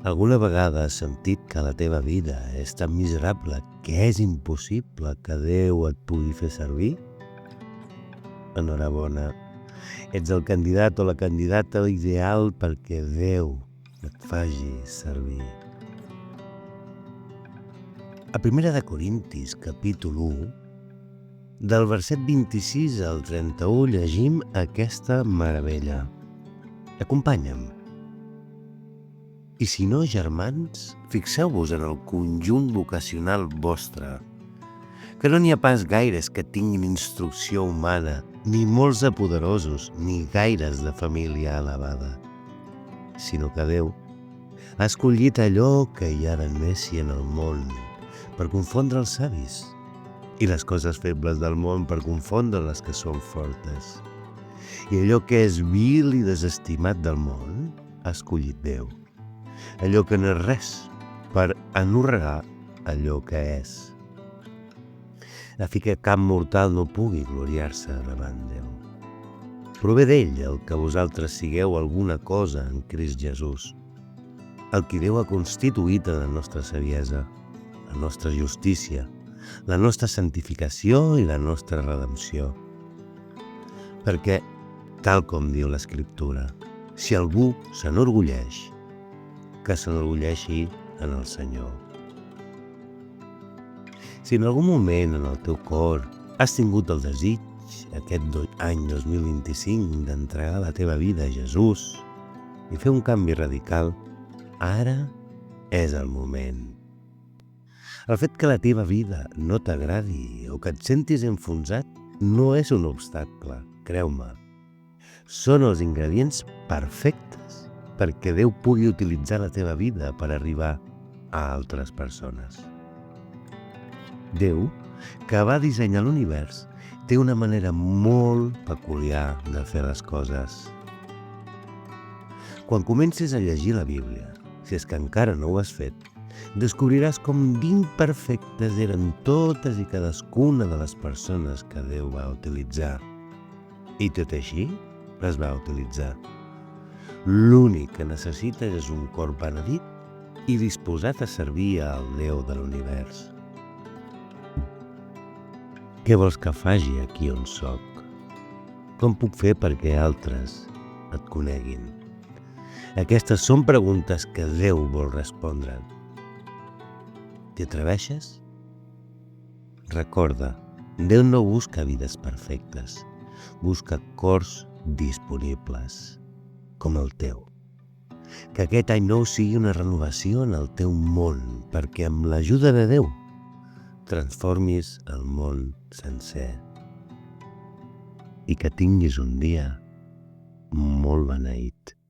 Alguna vegada has sentit que la teva vida és tan miserable que és impossible que Déu et pugui fer servir? Enhorabona, ets el candidat o la candidata ideal perquè Déu et faci servir. A 1 de Corintis, capítol 1, del verset 26 al 31 llegim aquesta meravella. Acompanya'm. I si no, germans, fixeu-vos en el conjunt vocacional vostre, que no n'hi ha pas gaires que tinguin instrucció humana, ni molts de poderosos, ni gaires de família elevada, sinó que Déu ha escollit allò que hi ha de neci en el món per confondre els savis i les coses febles del món per confondre les que són fortes. I allò que és vil i desestimat del món ha escollit Déu. Allò que no és res, per anorregar allò que és, a fi que cap mortal no pugui gloriar-se davant Déu. Prové d'ell el que vosaltres sigueu alguna cosa en Crist Jesús, el qui Déu ha constituït en la nostra saviesa, la nostra justícia, la nostra santificació i la nostra redempció. Perquè, tal com diu l'Escriptura, si algú s'enorgulleix, que s'enorgulleixi en el Senyor. Si en algun moment en el teu cor has tingut el desig aquest any 2025 d'entregar la teva vida a Jesús i fer un canvi radical, ara és el moment. El fet que la teva vida no t'agradi o que et sentis enfonsat no és un obstacle, creu-me. Són els ingredients perfectes perquè Déu pugui utilitzar la teva vida per arribar a altres persones. Déu, que va dissenyar l'univers, té una manera molt peculiar de fer les coses. Quan comencis a llegir la Bíblia, si és que encara no ho has fet, descobriràs com d'imperfectes eren totes i cadascuna de les persones que Déu va utilitzar. I tot així les va utilitzar. L'únic que necessites és un cor benedit i disposat a servir al Déu de l'univers. Què vols que faci aquí on soc? Com puc fer perquè altres et coneguin? Aquestes són preguntes que Déu vol respondre. T'hi atreveixes? Recorda, Déu no busca vides perfectes, busca cors disponibles, com el teu. Que aquest any nou sigui una renovació en el teu món, perquè amb l'ajuda de Déu transformis el món sencer. I que tinguis un dia molt beneït.